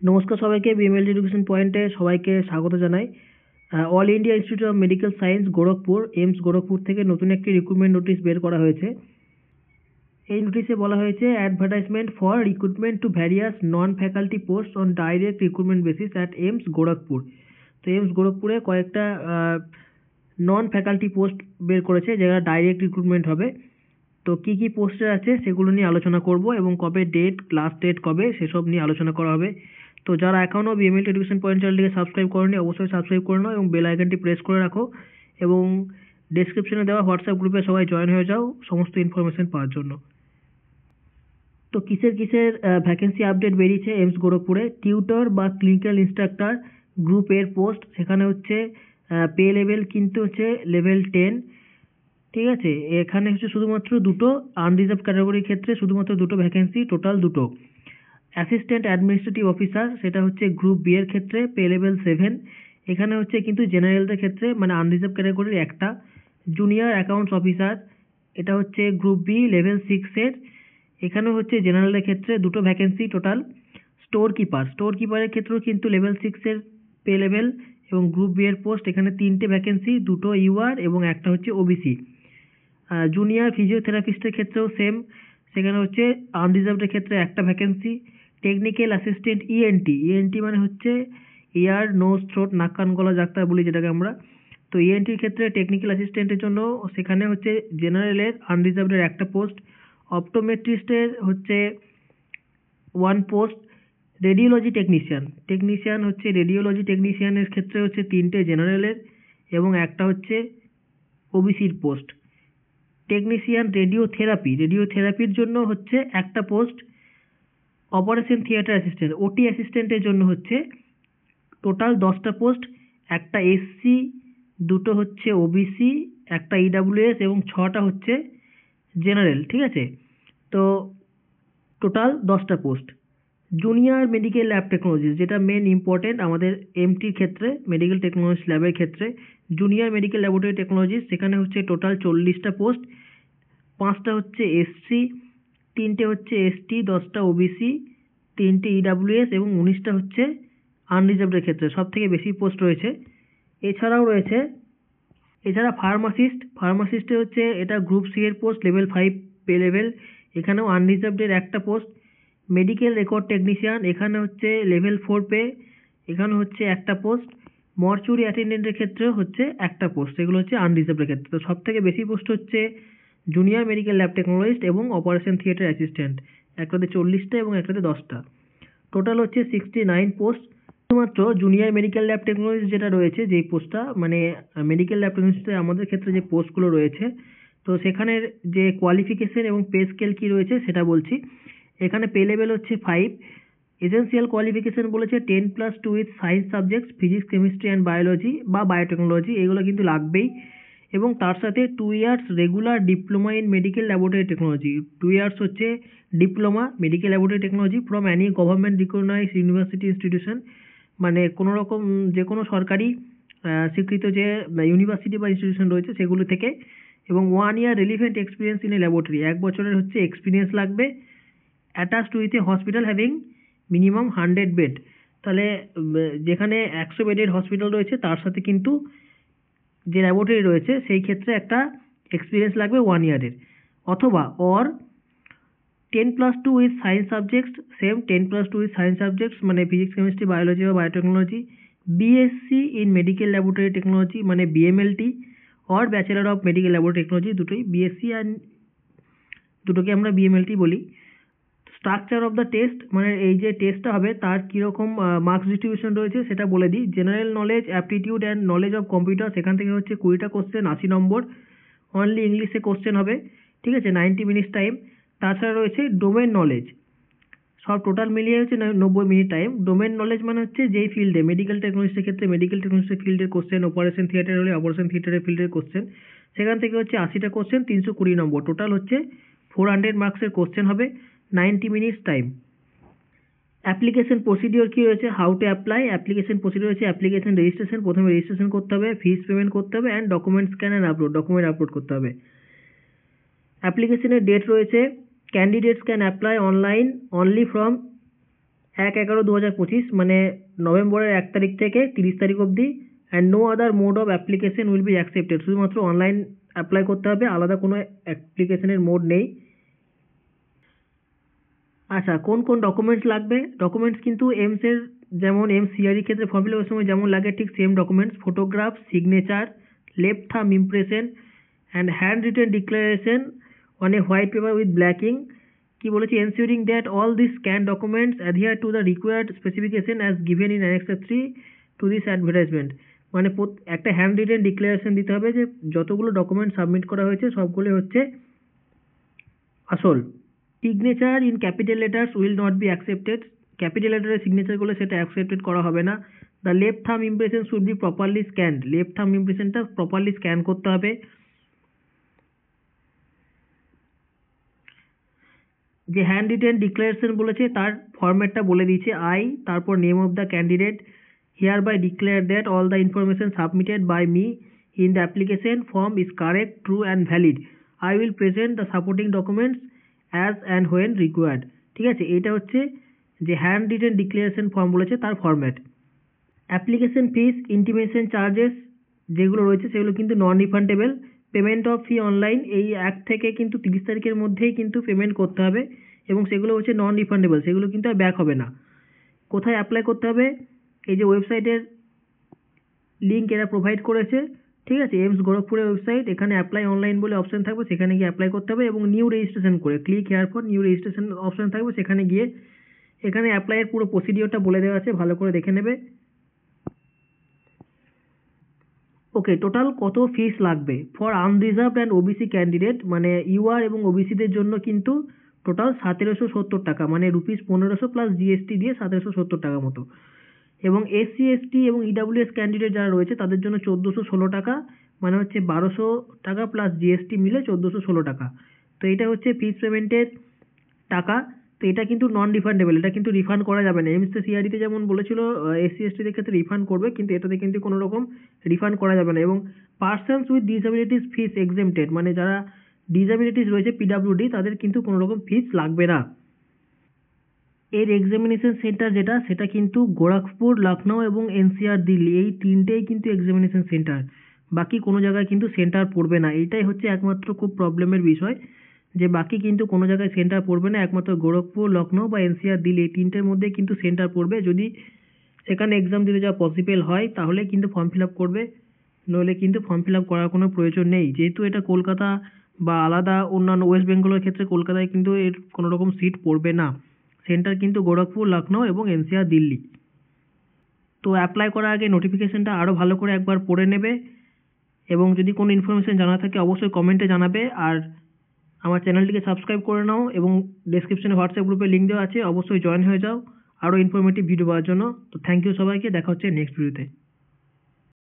নমস্কার সবাইকে, BML education পয়েন্টে সবাইকে স্বাগত জানাই। All India institute of medical science Gorakhpur, AIIMS Gorakhpur থেকে নতুন একটি রিক্রুটমেন্ট নোটিশ বের করা হয়েছে। এই নোটিশে বলা হয়েছে advertisement for recruitment to various non faculty post on direct recruitment basis at AIIMS Gorakhpur. তো এইমস গোরখপুরে কয়েকটা নন ফ্যাকাল্টি পোস্ট বের করেছে যারা ডাইরেক্ট রিক্রুটমেন্ট হবে। তো কী কী পোস্টে আছে সেগুলো নিয়ে আলোচনা করব এবং কবে ডেট, লাস্ট ডেট কবে সেসব নিয়ে আলোচনা করা হবে। তো যারা এখনও বিএমএল এডুকেশন পয়েন্ট চ্যানেলটিকে সাবস্ক্রাইব করেনি অবশ্যই সাবস্ক্রাইব করে নাও এবং বেল আইকনটি প্রেস করে রাখো এবং ডেসক্রিপশনে দেওয়া হোয়াটসঅ্যাপ গ্রুপে সবাই জয়েন হয়ে যাও সমস্ত ইনফরমেশন পাওয়ার জন্য। তো কিসের কিসের ভ্যাকেন্সি আপডেট বেরিয়েছে এইমস গোরখপুরে? টিউটর বা ক্লিনিক্যাল ইনস্ট্রাক্টর গ্রুপ এর পোস্ট, সেখানে হচ্ছে পে লেভেল কিন্তু হচ্ছে লেভেল 10। ঠিক আছে, এখানে হচ্ছে শুধুমাত্র দুটো আনরিজার্ভ ক্যাটাগরির ক্ষেত্রে শুধুমাত্র দুটো ভ্যাকেন্সি, টোটাল দুটো। অ্যাসিস্ট্যান্ট অ্যাডমিনিস্ট্রেটিভ অফিসার, সেটা হচ্ছে গ্রুপ বি এর ক্ষেত্রে পে লেভেল 7। এখানে হচ্ছে কিন্তু জেনারেলদের ক্ষেত্রে মানে আনরিজার্ভ ক্যাটাগরির একটা। জুনিয়র অ্যাকাউন্টস অফিসার, এটা হচ্ছে গ্রুপ বি লেভেল 6 এর। এখানেও হচ্ছে জেনারেলের ক্ষেত্রে দুটো ভ্যাকেন্সি টোটাল। স্টোর কিপারের ক্ষেত্রেও কিন্তু লেভেল 6-এর পে লেভেল এবং গ্রুপ বি এর পোস্ট, এখানে তিনটে ভ্যাকেন্সি, দুটো ইউআর এবং একটা হচ্ছে ওবিসি। জুনিয়র ফিজিওথেরাপিস্টের ক্ষেত্রেও সেম, সেখানে হচ্ছে আনরিজার্ভডের ক্ষেত্রে একটা ভ্যাকেন্সি। টেকনিক্যাল অ্যাসিস্ট্যান্ট ইএনটি মানে হচ্ছে ইয়ার নোজ থ্রোট নাক কান গলা ডাক্তার বলি যেটাকে আমরা। তো ইএনটির ক্ষেত্রে টেকনিক্যাল অ্যাসিস্ট্যান্টের জন্য সেখানে হচ্ছে জেনারেলের আনরিজার্ভডের একটা পোস্ট। অপটোমেট্রিস্টের হচ্ছে ওয়ান পোস্ট। টেকনিশিয়ান হচ্ছে রেডিওলজি টেকনিশিয়ানের ক্ষেত্রে হচ্ছে তিনটে জেনারেলের এবং একটা হচ্ছে ওবিসির পোস্ট। টেকনিশিয়ান রেডিওথেরাপির জন্য হচ্ছে একটা পোস্ট। অপারেশন থিয়েটার অ্যাসিস্ট্যান্ট ওটি অ্যাসিস্ট্যান্টের জন্য হচ্ছে টোটাল 10টা পোস্ট। একটা এসসি, দুটো হচ্ছে ওবিসি, একটা ইডাব্লিউএস এবং 6টা হচ্ছে জেনারেল। ঠিক আছে, তো টোটাল 10টা post. Junior medical lab technologies, যেটা মেন ইম্পর্টেন্ট আমাদের এমটির ক্ষেত্রে, মেডিকেল টেকনোলজি ল্যাবের ক্ষেত্রে জুনিয়র মেডিকেল ল্যাবরেটরি টেকনোলজিস, সেখানে হচ্ছে টোটাল 40টা পোস্ট। 5টা হচ্ছে এসসি, 3টে হচ্ছে এসটি, 10টা ওবিসি, 3টে ইডাব্লিউএস এবং 19টা হচ্ছে আনরিজার্ভডের ক্ষেত্রে সব থেকে বেশি পোস্ট রয়েছে। এছাড়া ফার্মাসিস্টে হচ্ছে এটা গ্রুপ সি এর পোস্ট, লেভেল 5 পে লেভেল, এখানেও আনরিজার্ভডের একটা পোস্ট। মেডিকেল রেকর্ড টেকনিশিয়ান, এখানে হচ্ছে লেভেল 4 পে, এখানে হচ্ছে একটা পোস্ট। মর্চুরি অ্যাটেন্ডেন্টের ক্ষেত্রেও হচ্ছে একটা পোস্ট, এগুলো হচ্ছে আনরিজার্ভডের ক্ষেত্রে। তো সব থেকে বেশি পোস্ট হচ্ছে জুনিয়র মেডিকেল ল্যাব টেকনোলজিস্ট এবং অপারেশন থিয়েটার অ্যাসিস্ট্যান্ট, একটাতে 40টা এবং একটাতে 10টা। টোটাল হচ্ছে 69 পোস্ট। শুধুমাত্র জুনিয়র মেডিকেল ল্যাব টেকনোলজিস্ট যেটা রয়েছে, যেই পোস্টটা মানে মেডিকেল ল্যাব টেকনোলজিস্টে আমাদের ক্ষেত্রে যে পোস্টগুলো রয়েছে, তো সেখানের যে কোয়ালিফিকেশন এবং পে স্কেল কী রয়েছে সেটা বলছি। এখানে পে লেভেল হচ্ছে 5। এসেন্সিয়াল কোয়ালিফিকেশন বলেছে 10+2 with science subjects, physics, chemistry and biology বা বায়োটেকনোলজি, এগুলো কিন্তু লাগবেই। এবং তার সাথে 2 years regular diploma in medical laboratory technology. 2 years হচ্ছে diploma medical laboratory technology from any government recognised university institution, মানে কোনো রকম যে কোনো সরকারি স্বীকৃত যে ইউনিভার্সিটি বা ইনস্টিটিউশন রয়েছে সেগুলো থেকে। এবং 1 year relevant experience in a laboratory, 1 বছরের হচ্ছে এক্সপিরিয়েন্স লাগবে। Attached with a hospital having minimum 100 bed, তাহলে যেখানে 100 বেডের হসপিটাল রয়েছে তার সাথে কিন্তু যে ল্যাবরেটরি রয়েছে সেই ক্ষেত্রে একটা এক্সপিরিয়েন্স লাগবে 1 ইয়ারের। অথবা 10+2 with science subjects, same 10+2 with science subjects মানে ফিজিক্স, কেমিস্ট্রি, বায়োলজি বা biotechnology. BSc in medical laboratory technology মানে BMLT, or bachelor of medical laboratory technology, দুটোই বিএসসি অ্যান্ড দুটোকে আমরা বিএমএলটি বলি। স্ট্রাকচার অফ দ্য টেস্ট মানে এই যে টেস্টটা হবে তার কীরকম মার্কস ডিস্ট্রিবিউশন রয়েছে সেটা বলে দিই। General knowledge, aptitude and knowledge of computer, সেখান থেকে হচ্ছে 20টা কোশ্চেন, 80 নম্বর। অনলি ইংলিশে কোশ্চেন হবে, ঠিক আছে, 90 মিনিটস টাইম। তাছাড়া রয়েছে ডোমেন নলেজ, সব টোটাল মিলিয়ে হচ্ছে 90 মিনিট টাইম। ডোমেন নলেজ মানে হচ্ছে যেই ফিল্ডে, মেডিকেল টেকনোলজিস্টের ক্ষেত্রে মেডিকেল টেকনোলজিস্টের ফিল্ডের কোশ্চেন, অপারেশন থিয়েটার হলে অপারেশন থিয়েটারের ফিল্ডের কোশ্চেন, সেখান থেকে হচ্ছে 80টা কোশ্চেন, 320 নম্বর। টোটাল হচ্ছে 400 মার্কসের কোশ্চেন হবে, 90 মিনিটস টাইম। অ্যাপ্লিকেশন প্রসিডিওর কী রয়েছে, how to apply. Application procedure হচ্ছে অ্যাপ্লিকেশন রেজিস্ট্রেশন, প্রথমে রেজিস্ট্রেশন করতে হবে, ফিস পেমেন্ট করতে হবে and document scan and upload, document upload করতে হবে। অ্যাপ্লিকেশনের ডেট রয়েছে, candidates can apply online only from 1/11/2025 মানে নভেম্বরের 1 তারিখ থেকে 30 তারিখ অবধি। And no other mode of application will be accepted, শুধুমাত্র অনলাইন অ্যাপ্লাই করতে হবে, আলাদা কোনো অ্যাপ্লিকেশনের মোড নেই। আচ্ছা, কোন কোন ডকুমেন্টস লাগবে? ডকুমেন্টস কিন্তু এমসের যেমন এমসিআরই ক্ষেত্রে ফর্ম ফিল আপের সময় যেমন লাগে ঠিক same documents, photograph, signature, left thumb impression and hand written declaration on a white paper with blacking. কি বলেছি? Ensuring that all this scan documents adhere to the required specification as given in annexure 3 to this advertisement. মানে একটা hand written declaration দিতে হবে যে যতগুলো document submit করা হয়েছে সবগুলো হচ্ছে আসল। Signature in capital letters will not be accepted, capital লেটারের সিগনেচারগুলো সেটা অ্যাকসেপ্টেড করা হবে না। The left thumb impression should be properly scanned, left thumb ইমপ্রেশনটা প্রপারলি স্ক্যান করতে হবে। যে হ্যান্ড রিটেন ডিক্লারেশন বলেছে তার ফরম্যাটটা বলে দিয়েছে, আই তারপর name of the candidate, hereby declare that all the information submitted by me in the application form is correct, true and valid. I will present the supporting documents as and when required. ঠিক আছে, এটা হচ্ছে যে hand written declaration form বলেছে তার format. Application fees, intimation charges যেগুলো রয়েছে সেগুলো কিন্তু non refundable. Payment of fee online, এই 1 থেকে কিন্তু 30 তারিখের মধ্যেই কিন্তু পেমেন্ট করতে হবে এবং সেগুলো হচ্ছে নন রিফান্ডেবল, সেগুলো কিন্তু আর ব্যাক হবে না। কোথায় অ্যাপ্লাই করতে হবে? এই যে ওয়েবসাইটের লিঙ্ক এরা প্রোভাইড করেছে, ঠিক আছে, এইমস গোরখপুরের ওয়েবসাইট, এখানে অ্যাপ্লাই অনলাইন বলে অপশন থাকবে, সেখানে গিয়ে অ্যাপ্লাই করতে হবে এবং নিউ রেজিস্ট্রেশন করে click here for new registration option থাকবে, সেখানে গিয়ে এখানে অ্যাপ্লাইয়ের পুরো প্রসিডিওরটা বলে দেওয়া আছে, ভালো করে দেখে নেবে। ওকে, টোটাল কত ফিস লাগবে for unreserved and OBC candidate, মানে ইউআর এবং ওবিসিদের জন্য কিন্তু টোটাল 1770 টাকা, মানে ₹1500 প্লাস জিএসটি দিয়ে 1770 টাকা মতো। এবং এসসি এসটি এবং ইডাব্লিউএস ক্যান্ডিডেট যারা রয়েছে তাদের জন্য 1416 টাকা, মানে হচ্ছে 1200 টাকা প্লাস জিএসটি মিলে 1416 টাকা। তো এটা হচ্ছে ফিস পেমেন্টের টাকা। তো এটা কিন্তু নন রিফান্ডেবল, এটা কিন্তু রিফান্ড করা যাবে না। এমসি সিআরডিতে যেমন বলেছিল এসসি এসটিদের ক্ষেত্রে রিফান্ড করবে, কিন্তু এটাতে কিন্তু কোনো রকম রিফান্ড করা যাবে না। এবং persons with disabilities fees exempted, মানে যারা ডিসএবিলিটিস রয়েছে পিডাব্লিউডি তাদের কিন্তু কোনো রকম ফিস লাগবে না। এর এক্সামিনেশন সেন্টার যেটা সেটা কিন্তু গোরখপুর, লখনৌ এবং এনসিআর দিল্লি, এই তিনটেই কিন্তু এক্সামিনেশন সেন্টার, বাকি কোনো জায়গায় কিন্তু সেন্টার পড়বে না। এইটাই হচ্ছে একমাত্র খুব প্রবলেমের বিষয়, যে বাকি কিন্তু কোনো জায়গায় সেন্টার পড়বে না, একমাত্র গোরখপুর, লখনৌ বা এনসিআর দিল্লি এই তিনটের মধ্যে কিন্তু সেন্টার পড়বে। যদি সেখানে এক্সাম দিতে যাওয়া পসিবল হয় তাহলে কিন্তু ফর্ম ফিল আপ করবে, নইলে কিন্তু ফর্ম ফিল আপ করার কোনো প্রয়োজন নেই। যেহেতু এটা কলকাতা বা আলাদা অন্যান্য ওয়েস্ট বেঙ্গলের ক্ষেত্রে কলকাতায় কিন্তু এর কোনো রকম সিট পড়বে না, সেন্টার কিন্তু গোরখপুর, লখনৌ এবং এনসিআর দিল্লি। তো অ্যাপ্লাই করার আগে নোটিফিকেশনটা আরও ভালো করে একবার পড়ে নেবে এবং যদি কোনো ইনফরমেশন জানা থাকে অবশ্যই কমেন্টে জানাবে। আর আমার চ্যানেলটিকে সাবস্ক্রাইব করে নাও এবং ডেসক্রিপশনে হোয়াটসঅ্যাপ গ্রুপের লিঙ্ক দেওয়া আছে, অবশ্যই জয়েন হয়ে যাও আরও ইনফরমেটিভ ভিডিও পাওয়ার জন্য। তো থ্যাংক ইউ সবাইকে, দেখা হচ্ছে নেক্সট ভিডিওতে।